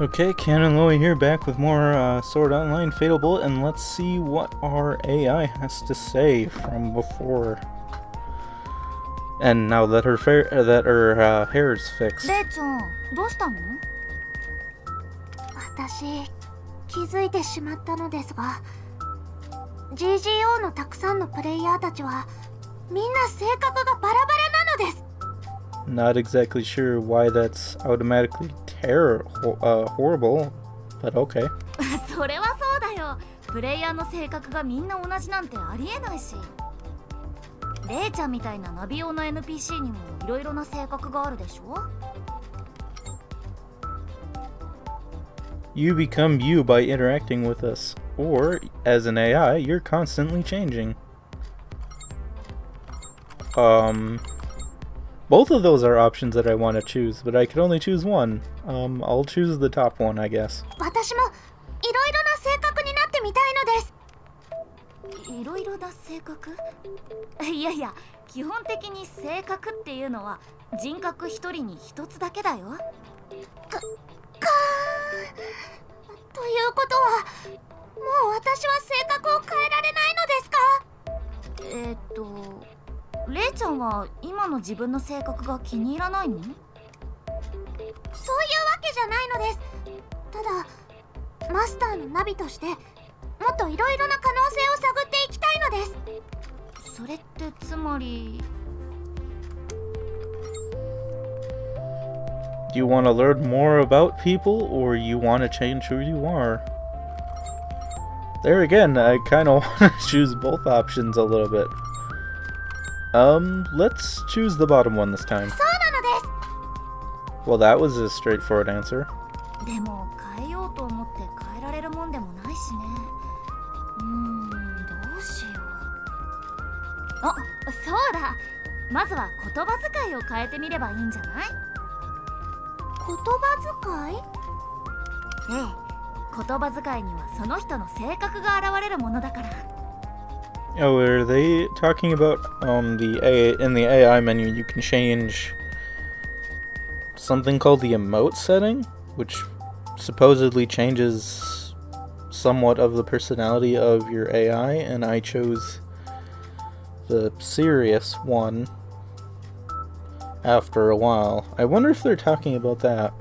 Okay, Ken and Loey here, back with more Sword Online Fatal Bullet, and let's see what our AI has to say from before. And now that her hair's fixed. レイちゃん、どうしたの？私、気づいてしまったのですが、GGO のたくさんのプレイヤーたちはみんな性格がバラバラなのです。Not exactly sure why that's automatically horrible, but okay. それはそうだよ。プレイヤーの性格がみんな同じなんてありえないし。レイちゃんみたいなナビ用の NPC にもいろいろな性格があるでしょ。You become you by interacting with us, or as an AI, you're constantly changing. Both of those are options that I want to choose, but I could only choose one. I'll choose the top one, I guess. 私もいろいろな性格になってみたいのです。いろいろな性格？いやいや、基本的に性格っていうのは人格一人に一つだけだよ。ということは、もう私は性格を変えられないのですか？レイちゃんは今の自分の性格が気に入らないの？そういうわけじゃないのです。ただ、マスターのナビとしてもっといろいろな可能性を探っていきたいのです。それってつまり、Do you want to learn more about people, or you want to change who you are? There again, I kind of want to choose both options a little bit. Let's choose the bottom one this time. そうなのです。Well, that was a straightforward answer. でも変えようと思って変えられるもんでもないしね。どうしよう。あ、そうだ。まずは言葉遣いを変えてみればいいんじゃない？言葉遣い？ええ、言葉遣いにはその人の性格が現れるものだから。Oh, are they talking about in the AI menu you can change something called the emote setting, which supposedly changes somewhat of the personality of your AI, and I chose the serious one after a while. I wonder if they're talking about that.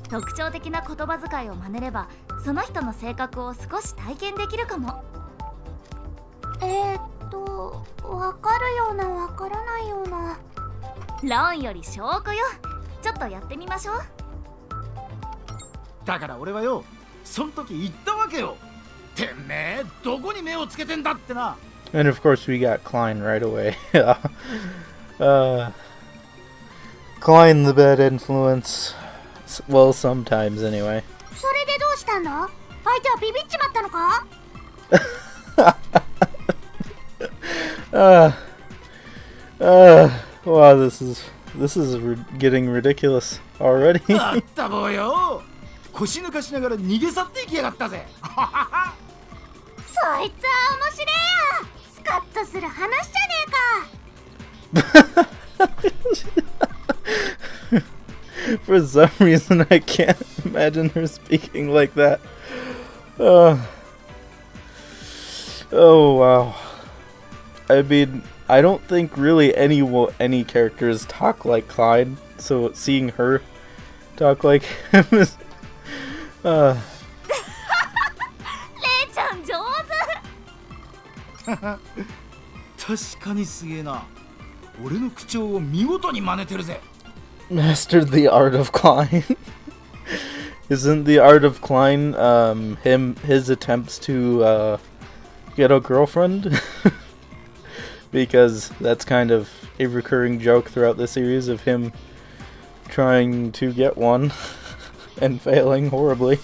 特徴的な言葉遣いを真似れば、その人の性格を少し体験できるかも。わかるようなわからないような。論より証拠よ。ちょっとやってみましょう。だから俺はよ、その時言ったわけよ。てめえどこに目をつけてんだってな。And of course we got Klein right away. Klein the bad influence. Well, sometimes anyway. それでどうしたんだ？相手はビビっちまったのか？Wow, this is getting ridiculous already. あったぼうよ。腰抜かしながら逃げ去っていきやがったぜ。そいつは面白いや。スカッとする話じゃねえか。For some reason, I can't imagine her speaking like that. Oh wow. I mean, I don't think really any characters talk like Clyde, so seeing her talk like him is... レイちゃん上手。確かにすげえな。俺の口調を見事に真似てるぜ。Mastered the art of Klein. Isn't the art of Klein his attempts to get a girlfriend? Because that's kind of a recurring joke throughout the series of him trying to get one and failing horribly.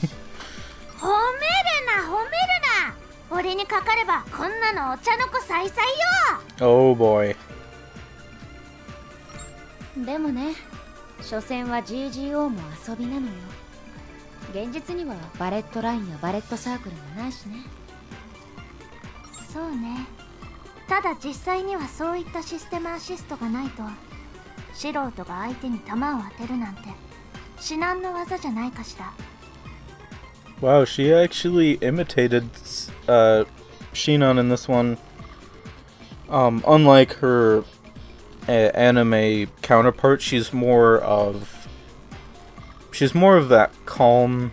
褒めるな褒めるな。俺にかかればこんなのお茶の子さいさいよ。 Oh boy. でもね、所詮は GGO も遊びなのよ。現実にはバレットラインやバレットサークルもないしね。そうね。ただ実際にはそういったシステムアシストがないと、素人が相手に弾を当てるなんて至難の技じゃないかしら。Wow, she actually imitated Shinon in this one. Unlike her anime counterpart, she's more of that calm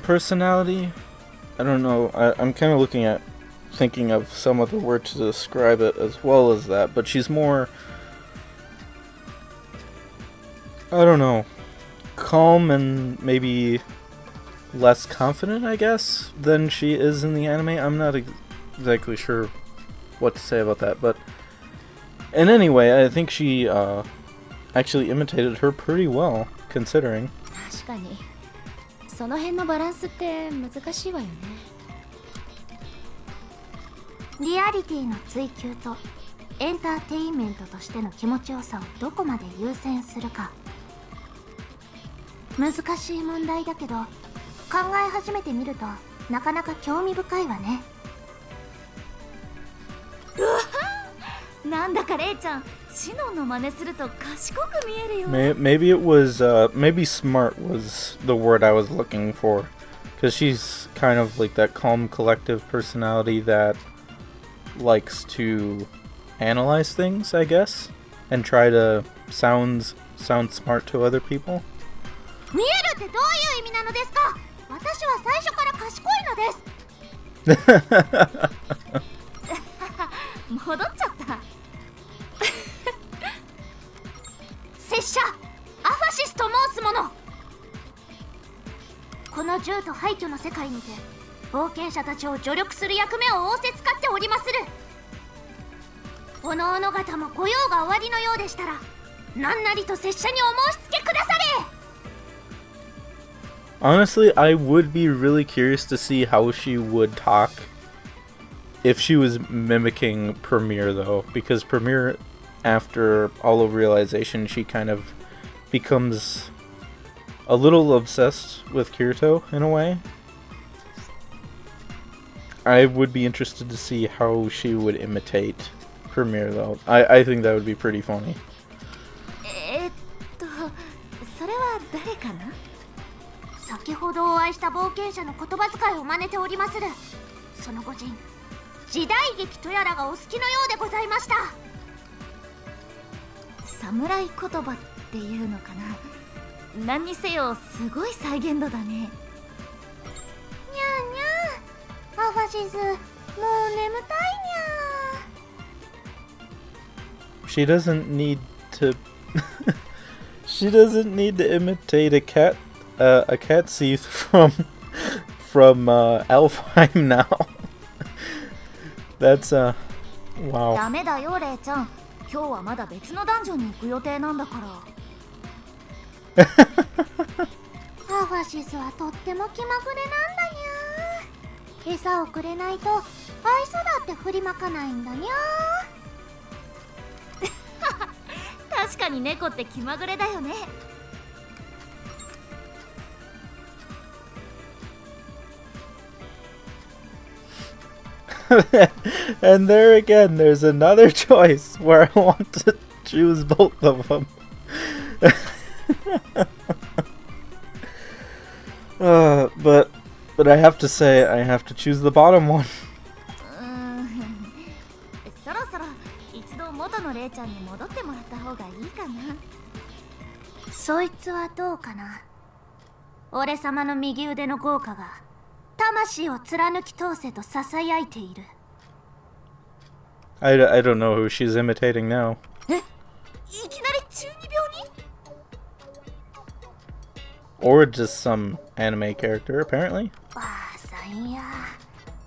personality. I don't know. I'm kind of thinking of some other word to describe it as well as that, but she's more, I don't know, calm and maybe less confident, I guess, than she is in the anime. I'm not exactly sure what to say about that, but in any way, I think she actually imitated her pretty well, considering. 確かにその辺のバランスって難しいわよね。リアリティの追求とエンターテインメントとしての気持ちよさをどこまで優先するか、難しい問題だけど考え始めてみるとなかなか興味深いわね。うわっ、なんだかレイちゃん、シノンの真似すると賢く見えるよ。Maybe it was maybe smart was the word I was looking for, because she's kind of like that calm, collective personality that likes to analyze things, I guess, and try to sound smart to other people. 見えるってどういう意味なのですか？私は最初から賢いのです。戻っちゃった。拙者アファシスと申す者。この銃と廃墟の世界にて冒険者たちを助力する役目を仰せつかっておりまする。おのおの方もご用がおありのようでしたら、何なりと拙者にお申し付けくだされ。Honestly, I would be really curious to see how she would talk if she was mimicking Premiere, though, because Premiere, after all of Realization, she kind of becomes a little obsessed with Kirito in a way. I would be interested to see how she would imitate Premiere, though. I think that would be pretty funny. それは誰かな？先ほどお会いした冒険者の言葉遣いを真似ておりまする。その御人、時代劇とやらがお好きのようでございました。侍言葉っていうのかな。何にせよすごい再現度だね。にゃーにゃー、アファシス、もう眠たいにゃー。 She doesn't need to she doesn't need to imitate a cat thief from Alfheim now. That's wow. ダメだよレイちゃん、今日はまだ別のダンジョンに行く予定なんだから。アファシスはとっても気まぐれなんだにゃー。餌をくれないと愛想だって振りまかないんだにゃー。確かに猫って気まぐれだよね。And there again, there's another choice where I want to choose both of them. But I have to say, I have to choose the bottom one. そろそろ一度元のレイちゃんに戻ってもらった方がいいかな。そいつはどうかな。俺様の右腕の豪華が魂を貫き通せと囁いている。I don't know who she's imitating now. え、いきなり中二病に？ Or just some anime character, apparently. ばあさんや、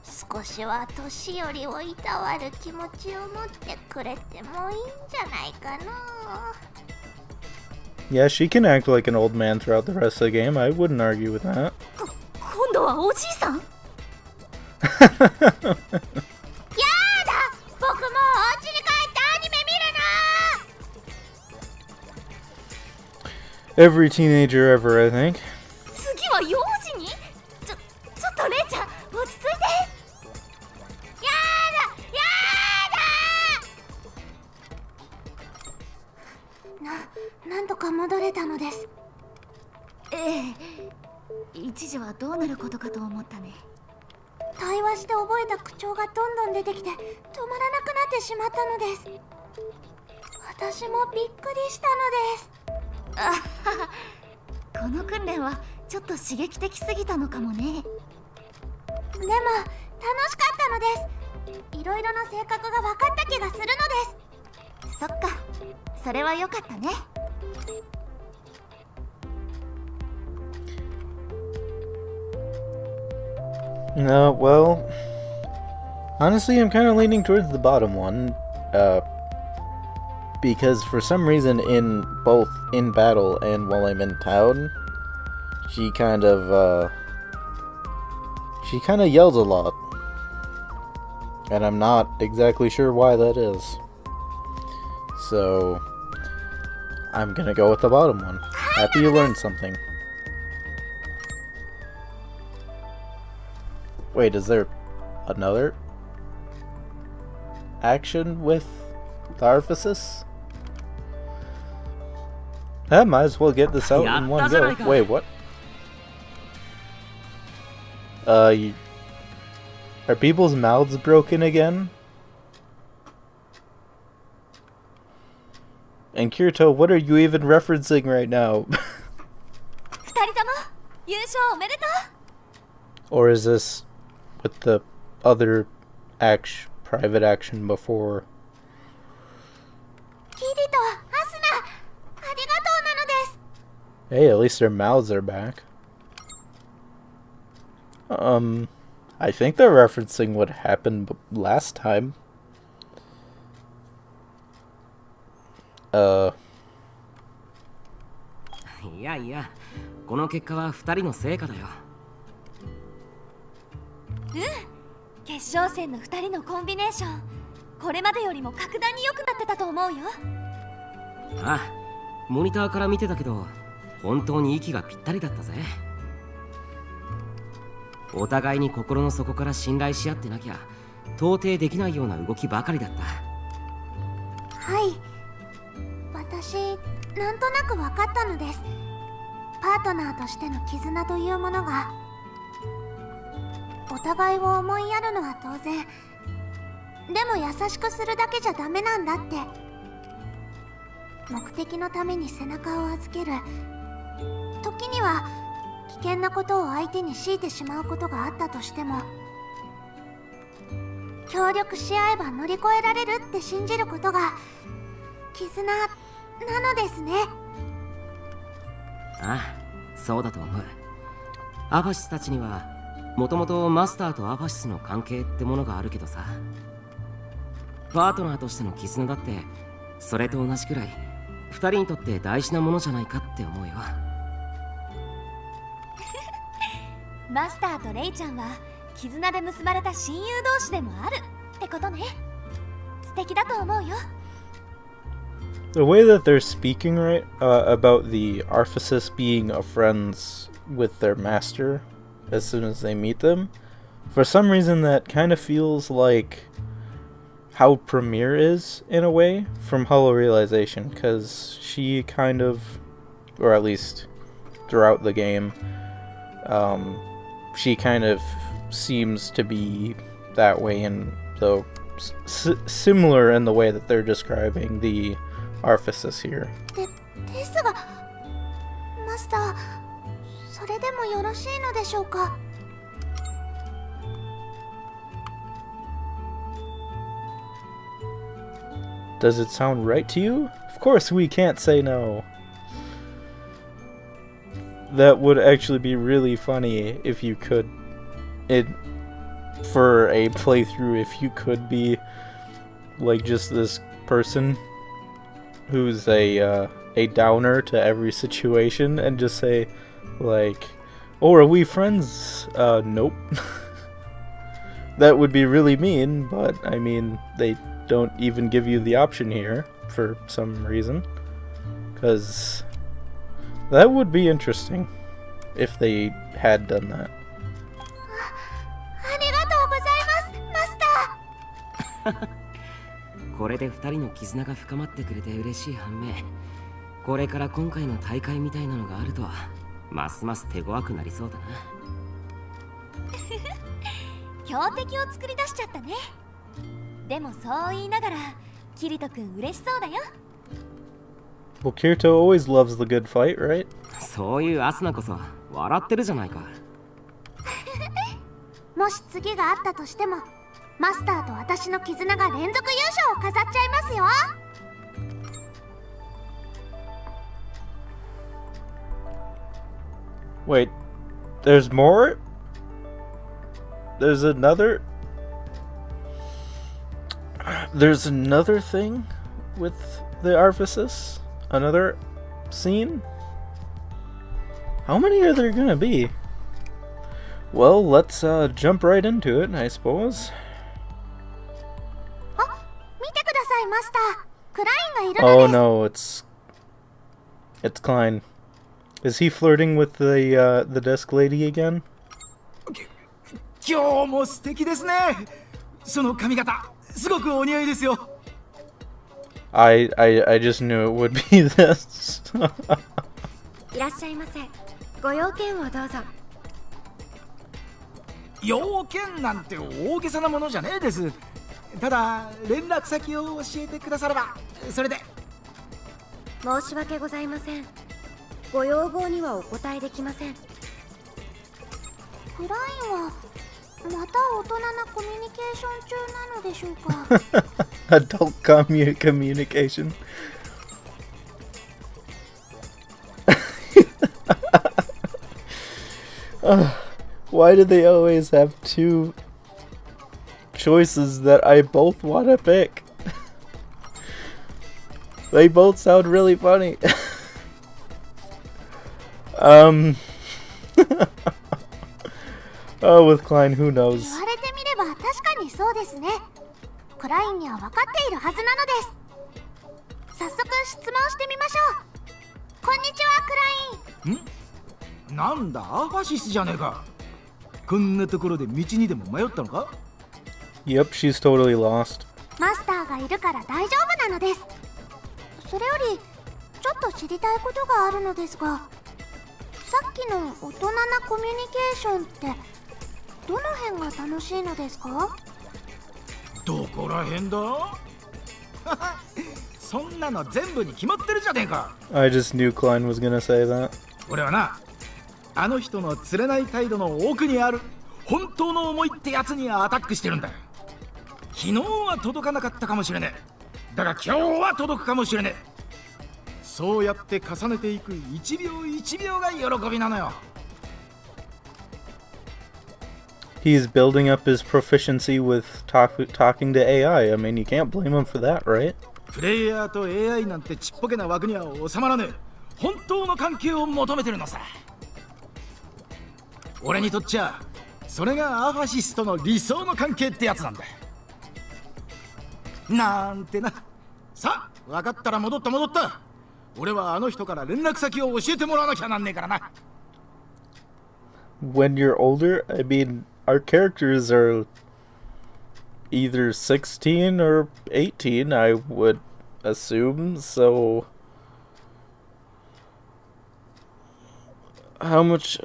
少しは年寄りをいたわる気持ちを持ってくれてもいいんじゃないかな。Yeah, she can act like an old man throughout the rest of the game. I wouldn't argue with that. 今度はおじいさん？やだ！僕もうお家に帰ってアニメ見るな！ Every teenager ever, I think. 次は幼児に？ちょっとレイちゃん、落ち着いて！やだ！なんとか戻れたのです。ええ、一時はどうなることかと思ったね。対話して覚えた口調がどんどん出てきて止まらなくなってしまったのです。私もびっくりしたのです。あはは、この訓練はちょっと刺激的すぎたのかもね。でも楽しかったのです。いろいろな性格が分かった気がするのです。そっか、それは良かったね。No, well, honestly, I'm kind of leaning towards the bottom one, because for some reason, in both in battle and while I'm in town, she kind of yells a lot, and I'm not exactly sure why that is. So, I'm gonna go with the bottom one. Happy you learned something. Wait, is there another action with the Arphasis? I might as well get this out in one go. Wait, what? Are people's mouths broken again? And Kirito, what are you even referencing right now? 二人とも優勝おめでとう。 Or is this with the other private action before? キリとアスナ、ありがとうなのです。 Hey, at least their mouths are back. I think they're referencing what happened last time. いやいや、この結果は2人の成果だよ。決勝戦の2人のコンビネーション、これまでよりも格段に良くなってたと思うよ。ああ、モニターから見てたけど本当に息がぴったりだったぜ。お互いに心の底から信頼し合ってなきゃ到底できないような動きばかりだった。はい、私なんとなく分かったのです。パートナーとしての絆というものが、お互いを思いやるのは当然、でも優しくするだけじゃダメなんだって。目的のために背中を預ける、時には危険なことを相手に強いてしまうことがあったとしても、協力し合えば乗り越えられるって信じることが絆なのですね。ああ、そうだと思う。アファシスたちにはもともとマスターとアファシスの関係ってものがあるけどさ、パートナーとしての絆だってそれと同じくらい2人にとって大事なものじゃないかって思うよ。マスターとレイちゃんは絆で結ばれた親友同士でもあるってことね。素敵だと思うよ。The way that they're speaking right about the Arphasis being friends with their master as soon as they meet them, for some reason that kind of feels like how Premiere is in a way from Hollow Realization, because she kind of, or at least throughout the game, she kind of seems to be that way, and so similar in the way that they're describing the Arphasis here. ですが、マスター、それでもよろしいのでしょうか。Does it sound right to you? Of course we can't say no. That would actually be really funny if you could, for a playthrough, if you could be like just this person who's a downer to every situation and just say like, oh, are we friends? Nope. That would be really mean, but I mean, they don't even give you the option here for some reason, because that would be interesting if they had done that. ありがとうございます、マスター。これで2人の絆が深まってくれて嬉しい反面、これから今回の大会みたいなのがあるとはますます手強くなりそうだな。強敵を作り出しちゃったね。でもそう言いながらキリト君嬉しそうだよ。 Well, Kirito always loves the good fight, right? そういうアスナこそ笑ってるじゃないか。もし次があったとしても、マスターと私の絆が連続優勝を飾っちゃいますよ。Wait, there's more? There's another? There's another thing with the Arphasis? Another scene? How many are there gonna be? Well, let's jump right into it, I suppose. あ、見てください、マスター。クラインがいるの Oh です。 no, it's Klein. Is he flirting with the desk lady again? 今日も素敵ですね。その髪型すごくお似合いですよ。I just knew it would be this. いらっしゃいませ。ご用件をどうぞ。要件なんて大げさなものじゃねえです。ただ連絡先を教えてくださればそれで。申し訳ございません。ご要望にはお答えできません。クラインはまた大人なコミュニケーション中なのでしょうか。Adult communication. Why do they always have two choices that I both want to pick? They both sound really funny. Oh, with Klein, who 言 knows? われてみれば確かにそうですね。クラインには分かっているはずなのです。早速質問してみましょう。こんにちは、クライン。なんだアファシスじゃねえか。こんなところで道にでも迷ったのか。 Yep, she's totally lost. マスターがいるから大丈夫なのです。それよりちょっと知りたいことがあるのですが、さっきの大人なコミュニケーションってどの辺が楽しいのですか？どこらへんだそんなの全部に決まってるじゃねえか。 I just knew Klein was gonna say that. 俺はな、あの人の釣れない態度の奥にある本当の思いってやつにアタックしてるんだ。昨日は届かなかったかもしれねえ。だが今日は届くかもしれねえ。そうやって重ねていく一秒一秒が喜びなのよ。He's building up his proficiency with talking to AI. I mean, you can't blame him for that, right? プレイヤーと AI なんてちっぽけな枠には収まらねえ。本当の関係を求めてるのさ。俺にとっちゃそれがアファシスとの理想の関係ってやつなんだ。なんてな。さあ分かったら戻った。俺はあの人から連絡先を教えてもらわなきゃなんねえからな。 When you're older, I mean, our characters are either 16 or 18, I would assume, so... How much...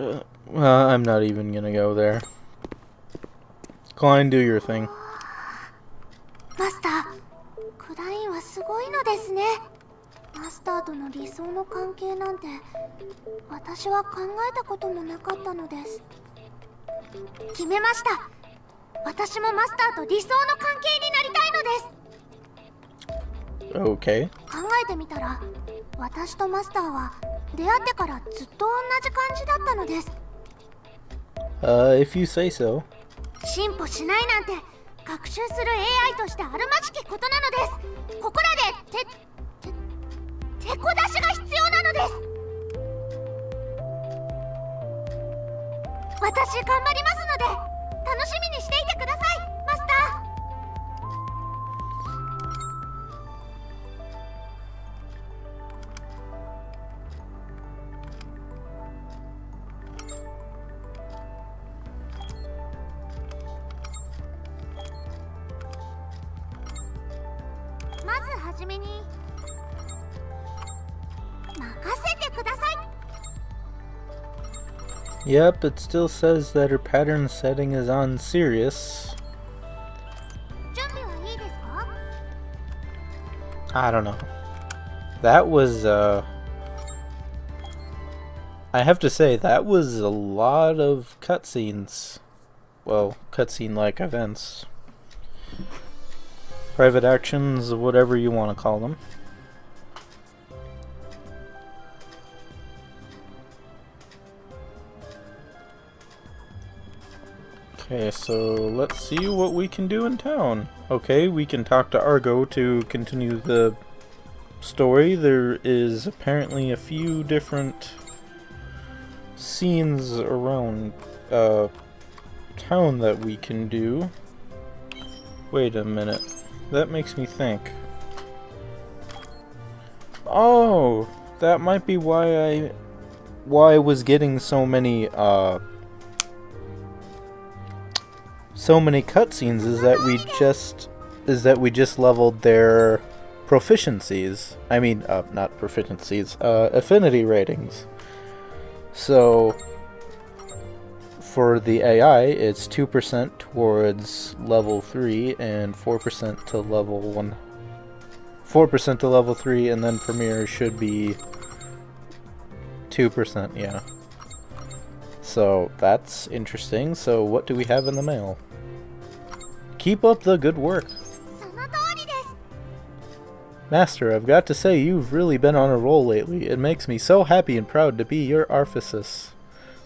I'm not even gonna go there. Klein, do your thing. マスター、クラインはすごいのですね。マスターとの理想の関係なんて私は考えたこともなかったのです。決めました。私もマスターと理想の関係になりたいのです。 Okay. 考えてみたら私とマスターは出会ってからずっと同じ感じだったのです。 If you say so. 進歩しないなんて学習する AI としてあるまじきことなのです。ここらで手こ出しが必要なのです。私頑張りますので楽しみにしていてください、マスター。まずはじめに任せてください。Yep, it still says that her pattern setting is on serious. 準備はいいですか？ I don't know. That was, I have to say, that was a lot of cutscenes. Well, cutscene-like events. Private actions, whatever you want to call them. Okay, so let's see what we can do in town. Okay, we can talk to Argo to continue the story. There is apparently a few different scenes around town that we can do. Wait a minute. That makes me think. Oh, that might be why I was getting so many cutscenes is that we just leveled their proficiencies. I mean, not proficiencies, affinity ratings. So for the AI, it's 2% towards level 3 and 4% to level 1. 4% to level 3, and then Premier should be 2%, yeah. So that's interesting. So what do we have in the mail? Keep up the good work. その通りです。 Master, I've got to say you've really been on a roll lately. It makes me so happy and proud to be your artifice.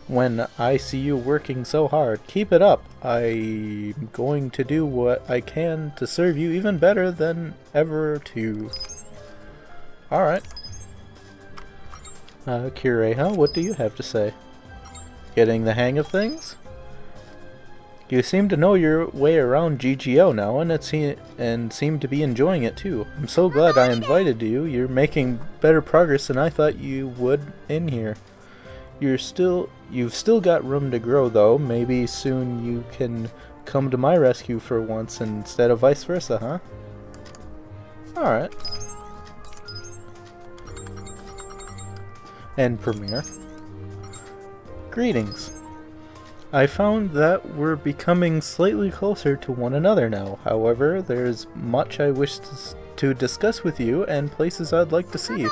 When I see you working so hard, keep it up. I'm going to do what I can to serve you even better than ever too. Alright. Kureha, what do you have to say? Getting the hang of things? You seem to know your way around GGO now, and seem to be enjoying it too. I'm so glad I invited you. You're making better progress than I thought you would in here. You've still got room to grow though. Maybe soon you can come to my rescue for once instead of vice versa, huh? Alright. And Premier. Greetings. I found that we're becoming slightly closer to one another now. However, there's much I wish to discuss with you and places I'd like to see.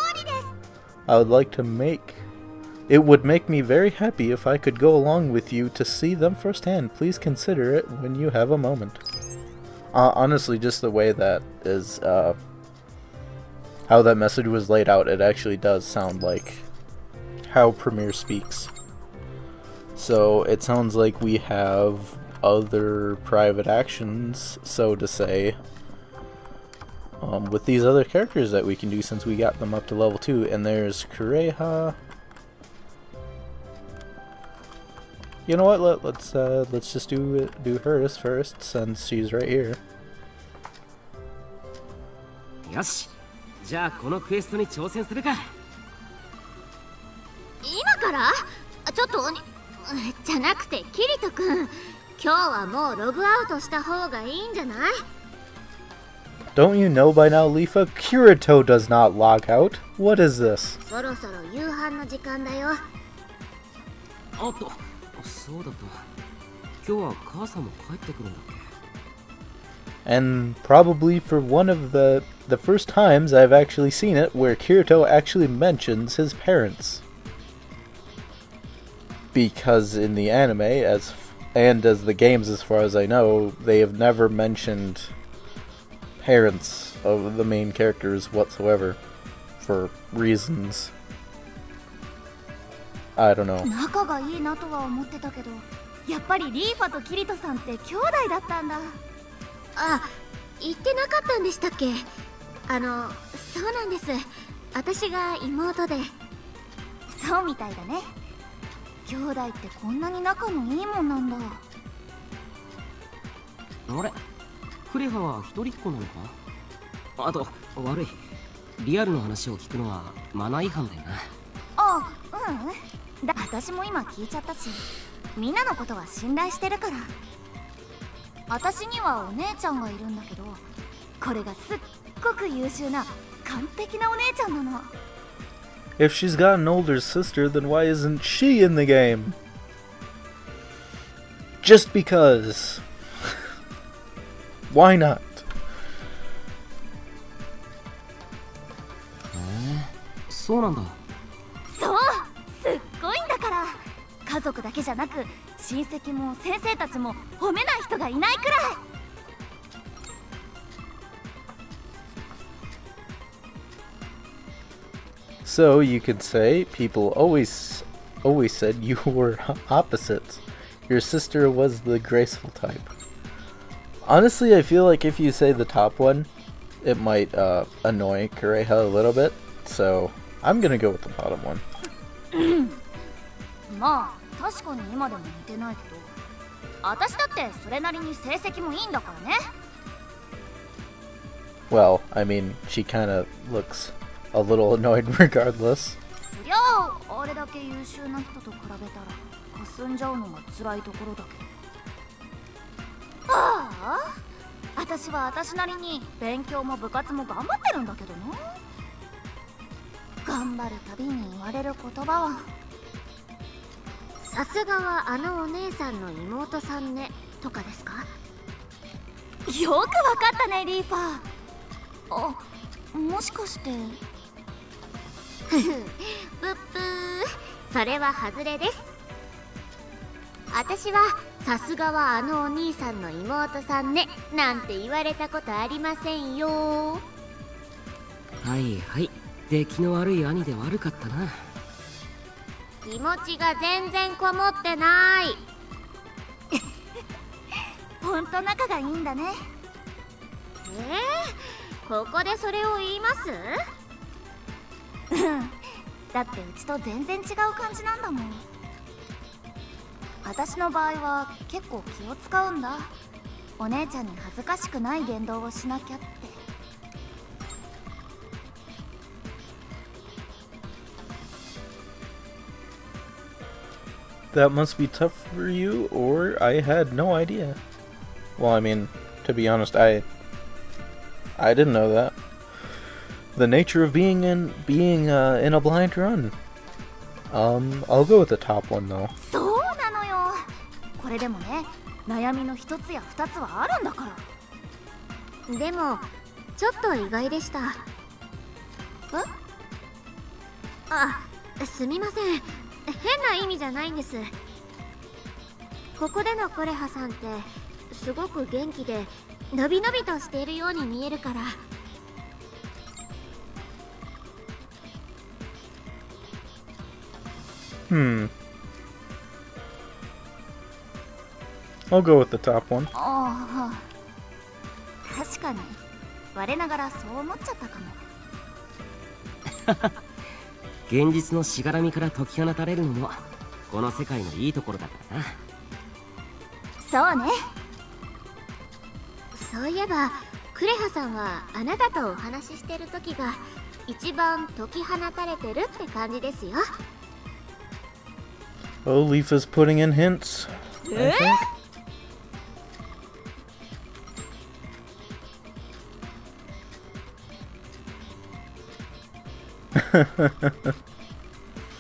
It would make me very happy if I could go along with you to see them firsthand. Please consider it when you have a moment. Honestly, just the way that is, how that message was laid out, it actually does sound like how Premier speaks. So it sounds like we have other private actions, so to say, with these other characters that we can do since we got them up to level 2. And there's Kureha. You know what? Let's just do hers first since she's right here. よし、じゃあこのクエストに挑戦するか。今からちょっとじゃなくてキリト君、今日はもうログアウトした方がいいんじゃない？ Don't you know by now, Leafa? Kirito does not log out. What is this? そろそろ夕飯の時間だよ。おっと、そうだった。今日は母さんも帰ってくるんだっけ。 And probably for one of the first times I've actually seen it where Kirito actually mentions his parents. Because in the anime, as the games as far as I know, they have never mentioned parents of the main characters whatsoever. For reasons I don't know. 仲がいいなとは思ってたけど、やっぱりリーファとキリトさんって兄弟だったんだ。あ、言ってなかったんでしたっけ？そうなんです。私が妹で。そうみたいだね。兄弟ってこんなに仲のいいもんなんだ。あれ、クレハは一人っ子なのか？あと、悪い。リアルの話を聞くのはマナー違反だよな。あ、私も今聞いちゃったし、みんなのことは信頼してるから。私にはお姉ちゃんがいるんだけど、これがすっごく優秀な完璧なお姉ちゃんなの。 If she's got an older sister, then why isn't she in the game? Just because. Why not? そうなんだ。そうすっごいんだから。家族だけじゃなく親戚も先生たちも褒めない人がいないくらい。So you could say people always said you were opposites. Your sister was the graceful type. Honestly, I feel like if you say the top one, it might annoy Kureha a little bit. So I'm gonna go with the bottom one. まあ確かに今でも似てないけど、私だってそれなりに成績もいいんだからね。Well, I mean, she kinda looks a little annoyed regardless. そりゃああれだけ優秀な人と比べたら霞んじゃうのが辛いところだけど。ああ、私は私なりに勉強も部活も頑張ってるんだけどな。頑張るたびに言われる言葉は、さすがはあのお姉さんの妹さんねとかですか？よくわかったねリーファー。あ、もしかして。ぷっぷー、それは外れです。私はさすがはあのお兄さんの妹さんねなんて言われたことありませんよ。はいはい、出来の悪い兄で悪かったな。気持ちが全然こもってない。ほんと仲がいいんだね。ここでそれを言います？だってうちと全然違う感じなんだもん。私の場合は結構気を使うんだ。お姉ちゃんに恥ずかしくない言動をしなきゃって。That must be tough for you, or I had no idea. Well, I mean, to be honest, I didn't know that. The nature of being in a blind run. I'll go with the top one though. そうなのよ。これでもね、悩みの一つや二つはあるんだから。でもちょっと意外でした。あ、すみません。変な意味じゃないんです。ここでのコレハさんってすごく元気でのびのびとしているように見えるから。I'll go with the top one. ああ、確かに我ながらそう思っちゃったかも。現実のしがらみから解き放たれるのもこの世界のいいところだからな。そうね。そういえばクレハさんはあなたとお話ししてる時が一番解き放たれてるって感じですよ。Oh, Leafa's putting in hints. I think.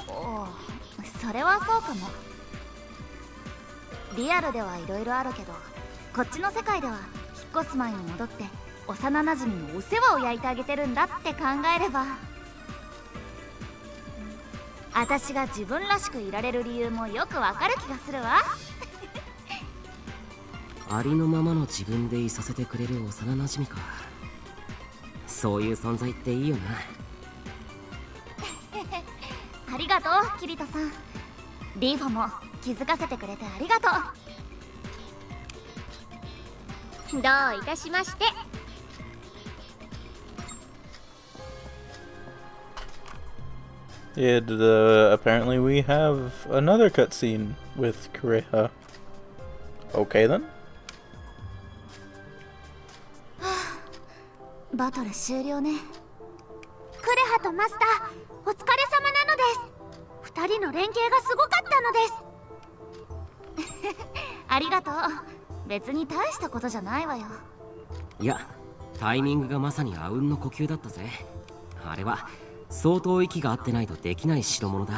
おお、それはそうかも。リアルではいろいろあるけど、こっちの世界では引っ越す前に戻って幼なじみのお世話を焼いてあげてるんだって考えれば、私が自分らしくいられる理由もよくわかる気がするわ。ありのままの自分でいさせてくれる幼なじみか。そういう存在っていいよな。ありがとうキリトさん。リーファも気づかせてくれてありがとう。どういたしまして。And apparently we have another cutscene with Kureha. Okay then. バトル終了ね。クレハとマスターお疲れ様なのです。二人の連携がすごかったのです。ありがとう。別に大したことじゃないわよ。いや、タイミングがまさにあうんの呼吸だったぜ。あれは相当息が合ってないとできない代物だ。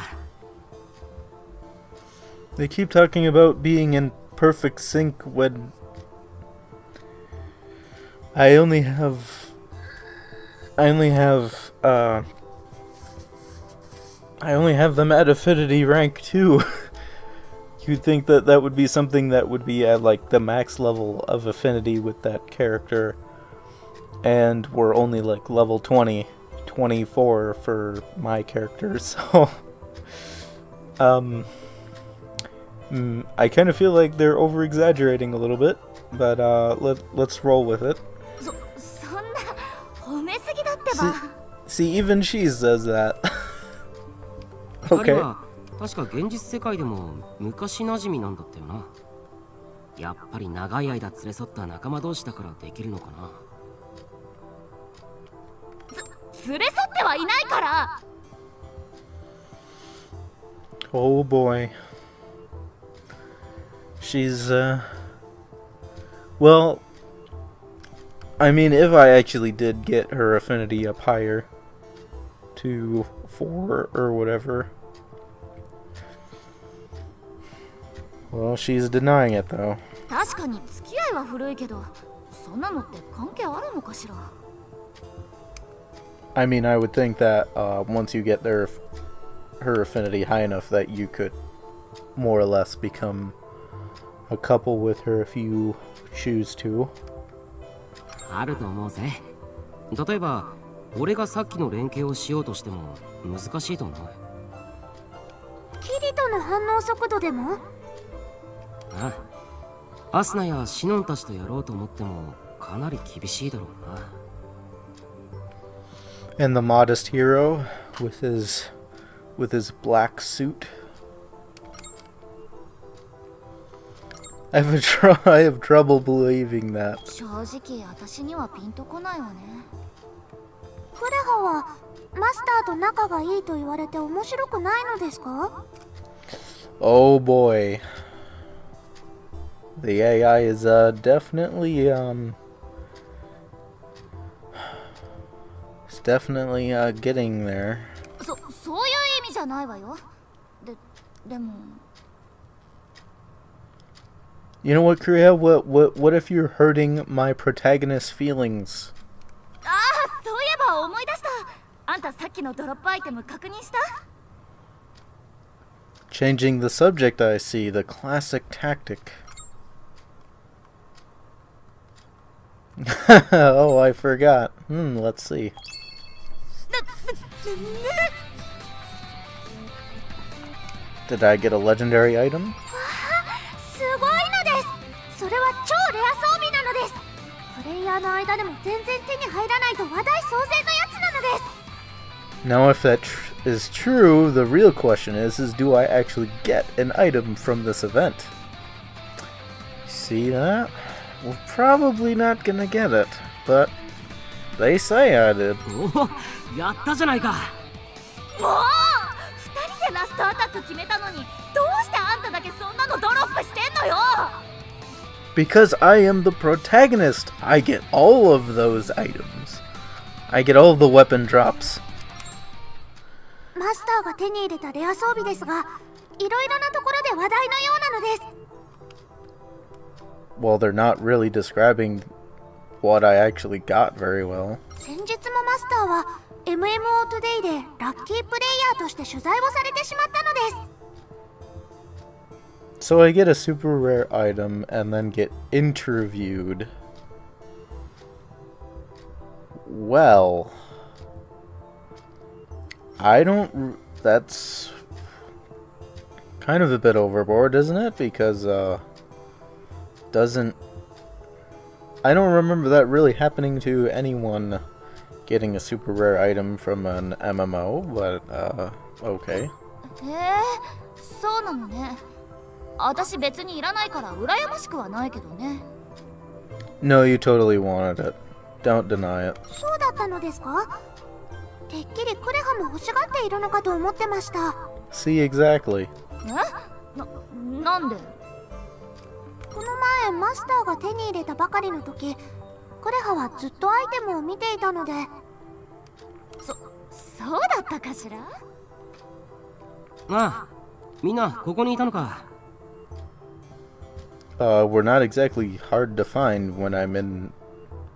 They keep talking about being in perfect sync when I only have them at Affinity rank 2. You'd think that that would be something that would be at like the max level of Affinity with that character, and we're only like level 20, 24 for my character, so I kind of feel like they're over-exaggerating a little bit, but let's roll with it. そんな褒めすぎだってば。 See, even she says that. 二人 Okay. は確か現実世界でも昔馴染みなんだったよな。やっぱり長い間連れ添った仲間同士だからできるのかな。連れ添ってはいないから。 Oh boy. She's, well, I mean, if I actually did get her affinity up higher to 4 or whatever. Well, she's denying it though. 確かに付き合いは古いけど、そんなのって関係あるのかしら。 I mean, I would think that once you get her affinity high enough that you could more or less become a couple with her if you choose to. あると思うぜ。例えば俺がさっきの連携をしようとしても難しいと思う。キリトの反応速度でも？ああ、アスナやシノンたちとやろうと思ってもかなり厳しいだろうな。 And the modest hero with his black suit. I have trouble believing that. 正直私にはピンとこないわね。クレハはマスターと仲がいいと言われて面白くないのですか？ Oh boy. The AI is definitely it's definitely getting there. そういう意味じゃないわよ。でも。 You know what, Kureha? What if you're hurting my protagonist's feelings? ああ、そういえば思い出した。あんたさっきのドロップアイテム確認した？ Changing the subject, I see. The classic tactic. Oh, I forgot. Let's see. Did I get a legendary item? すごいのです。それは超レア装備なのです。プレイヤーの間でも全然手に入らないと話題騒然のやつなのです。 Now, if that is true, the real question is do I actually get an item from this event? See that? We're probably not gonna get it, but they say I did. おお、やったじゃないか。もう2人でラストアタック決めたのに、どうしてあんただけそんなのドロップしてんのよ。 Because I am the protagonist, I get all of those items. I get all the weapon drops. マスターが手に入れたレア装備ですが、いろいろなところで話題のようなのです。 Well, they're not really describing what I actually got very well. 先日もマスターは MMO トゥデイでラッキープレイヤーとして取材をされてしまったのです。 So I get a super rare item and then get interviewed. Well, I don't... That's kind of a bit overboard, isn't it? Because, doesn't... I don't remember that really happening to anyone getting a super rare item from an MMO, but, okay. へえ、そうなのね。私別にいらないから羨ましくはないけどね。 No, you totally wanted it. Don't deny it. そうだったのですか？てっきりクレハも欲しがっているのかと思ってました。 See, exactly. なんで？この前マスターが手に入れたばかりの時、クレハはずっとアイテムを見ていたので。そうだったかしら？ああ、みんなここにいたのか。were not exactly hard to find when I'm in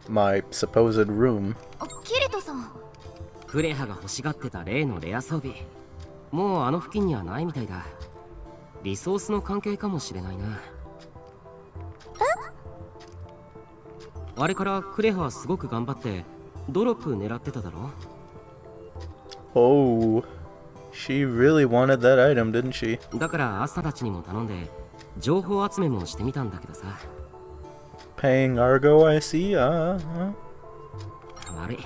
my supposed room. キリトさん。クレハが欲しがってた例のレア装備、もうあの付近にはないみたいだ。リソースの関係かもしれないな。あれからクレハはすごく頑張ってドロップ狙ってただろ。 Oh, she really wanted that item, didn't she? だからアスタたちにも頼んで情報集めもしてみたんだけどさ。 Paying Argo, I see. 悪い、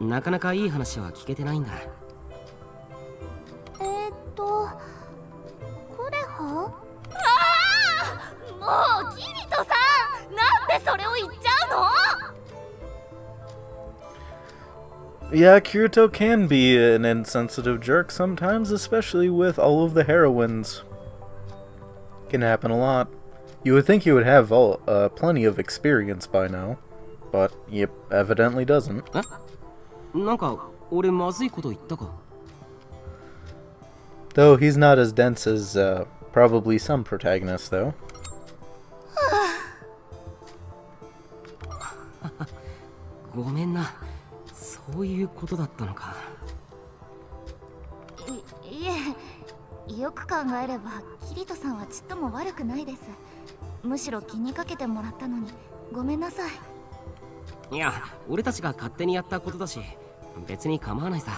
なかなかいい話は聞けてないんだ。クレハ？もうキリトさん、なんでそれを言っちゃうの？ Yeah, Kirito can be an insensitive jerk sometimes, especially with all of the heroines. Can happen a lot. You would think he would have plenty of experience by now, but yep, evidently doesn't. なんか俺まずいこと言ったか？ Though he's not as dense as probably some protagonists, though. ごめんな、そういうことだったのか。いえ、よく考えればキリトさんはちっとも悪くないです。むしろ気にかけてもらったのにごめんなさい。いや、俺たちが勝手にやったことだし別に構わないさ。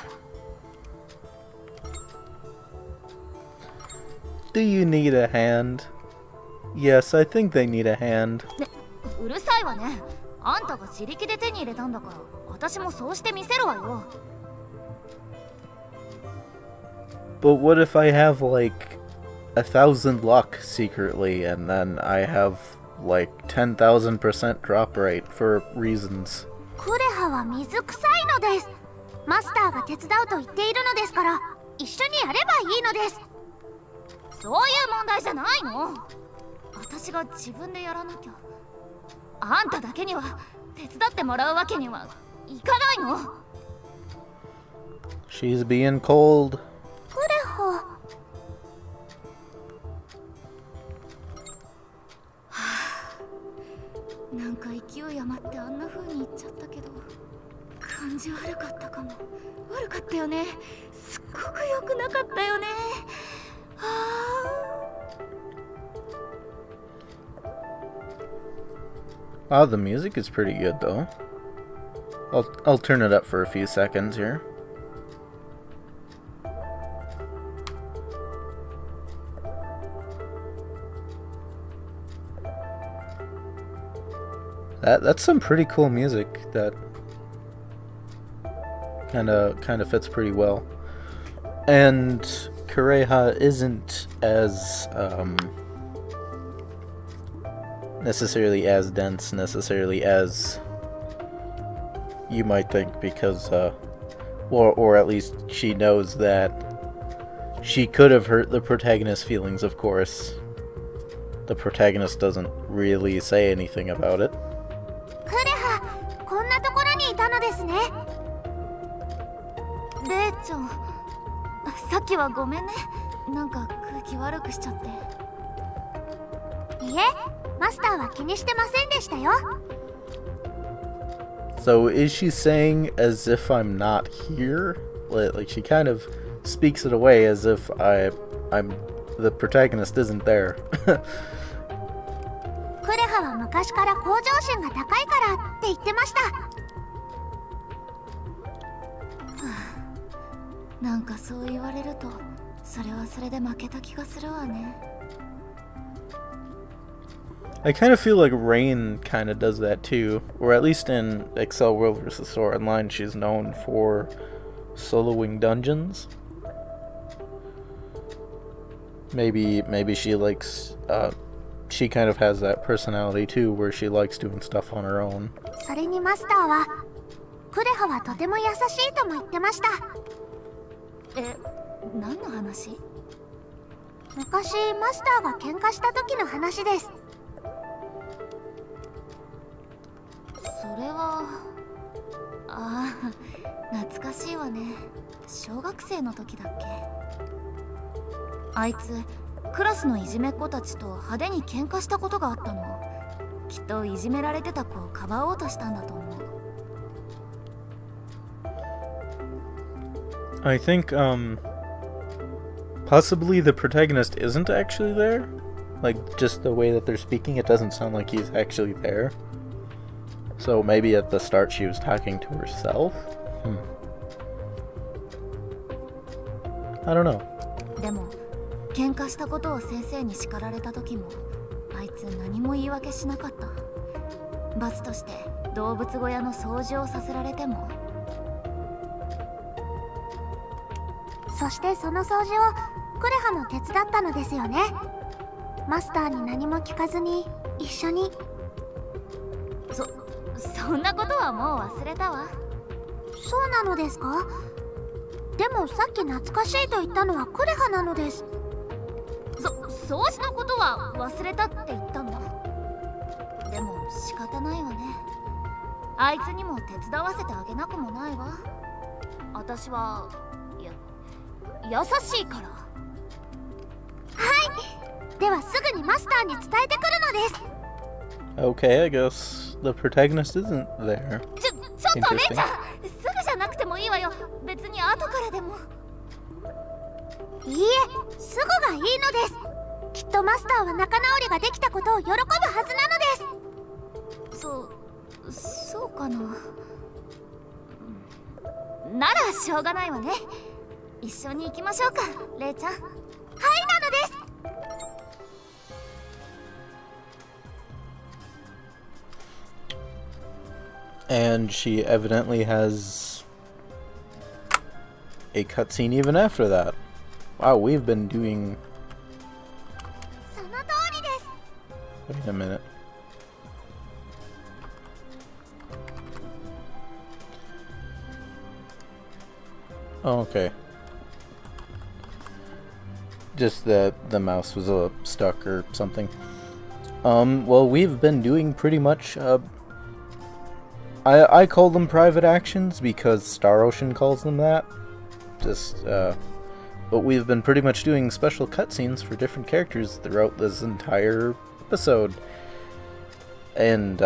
Do you need a hand? Yes, I think they need a hand. うるさいわね。あんたが自力で手に入れたんだから私もそうしてみせるわよ。 But what if I have like 1,000 luck secretly, and then I have like 10,000% drop rate for reasons? クレハは水臭いのです。マスターが手伝うと言っているのですから、一緒にやればいいのです。そういう問題じゃないの。私が自分でやらなきゃ。あんただけには手伝ってもらうわけにはいかないの。 She's being cold. クレハ。なんか勢い余ってあんな風に言っちゃったけど、感じ悪かったかも。悪かったよね。すっごく良くなかったよね。Wow, the music is pretty good though. I'll turn it up for a few seconds here. That's some pretty cool music that kind of fits pretty well. And Kureha isn't as necessarily as dense, necessarily as you might think, because or at least she knows that she could have hurt the protagonist's feelings, of course. The protagonist doesn't really say anything about it. クレハ、こんなところにいたのですね。レイちゃん、さっきはごめんね。なんか空気悪くしちゃって。いえ、マスターは気にしてませんでしたよ。 So is she saying as if I'm not here? Like she kind of speaks it away as if I'm the protagonist isn't there. クレハは昔から向上心が高いからって言ってました。なんかそう言われると、それはそれで負けた気がするわね。I kind of feel like Rain kind of does that too, or at least in Excel World vs. Sword Online, she's known for soloing dungeons. Maybe she likes, she kind of has that personality too, where she likes doing stuff on her own. それにマスターは、クレハはとても優しいとも言ってました。何の話？昔マスターが喧嘩した時の話です。それは懐かしいわね。小学生の時だっけ。あいつクラスのいじめっ子たちと派手に喧嘩したことがあったの。きっといじめられてた子をかばおうとしたんだと思う。 I think, possibly the protagonist isn't actually there. Like, just the way that they're speaking, it doesn't sound like he's actually there. So maybe at the start she was talking to herself? I don't know. でも喧嘩したことを先生に叱られた時もあいつ何も言い訳しなかった。罰として動物小屋の掃除をさせられても。そしてその掃除をクレハも手伝ったのですよね。マスターに何も聞かずに一緒に。そんなことはもう忘れたわ。そうなのですか？でもさっき懐かしいと言ったのはクレハなのです。掃除のことは忘れたって言ったの。でも仕方ないわね。あいつにも手伝わせてあげなくもないわ。私は優しいから。はい、ではすぐにマスターに伝えてくるのです。 Okay, I guess the protagonist isn't there. ちょっと姉ちゃん、すぐじゃなくてもいいわよ。別に後からでも。いいえ、すぐがいいのです。きっとマスターは仲直りができたことを喜ぶはずなのです。そうかな。ならしょうがないわね。一緒に行きましょうか、レイちゃん。はい、なのです。And she evidently has a cutscene even after that. Wow, we've been doing... その通りです。 Wait a minute. Oh, okay. Just that the mouse was stuck or something. Well, we've been doing pretty much, I call them private actions because Star Ocean calls them that. But we've been pretty much doing special cutscenes for different characters throughout this entire episode. And,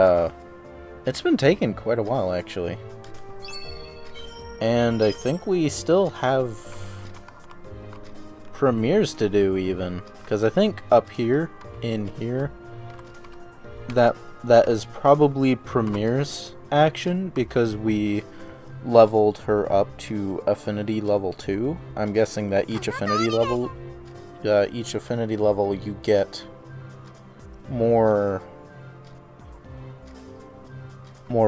it's been taking quite a while, actually. And I think we still have premieres to do, even. Because I think up here, in here, that is probably premieres action, because we leveled her up to Affinity level 2. I'm guessing that each Affinity level you get more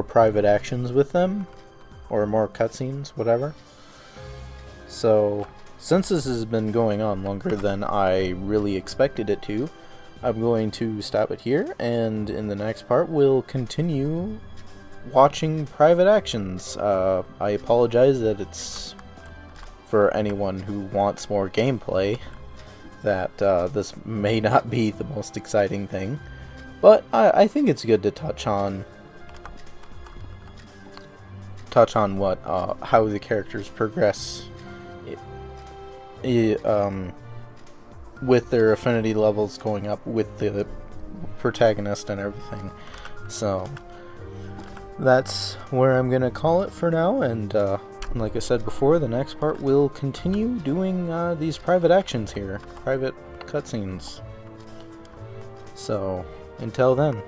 private actions with them, or more cutscenes, whatever. So, since this has been going on longer than I really expected it to, I'm going to stop it here, and in the next part we'll continue watching private actions. I apologize that it's for anyone who wants more gameplay, that this may not be the most exciting thing, but I think it's good to touch on what how the characters progress with their affinity levels going up with the protagonist and everything. So that's where I'm gonna call it for now, and like I said before, the next part will continue doing these private actions here, private cutscenes. So until then.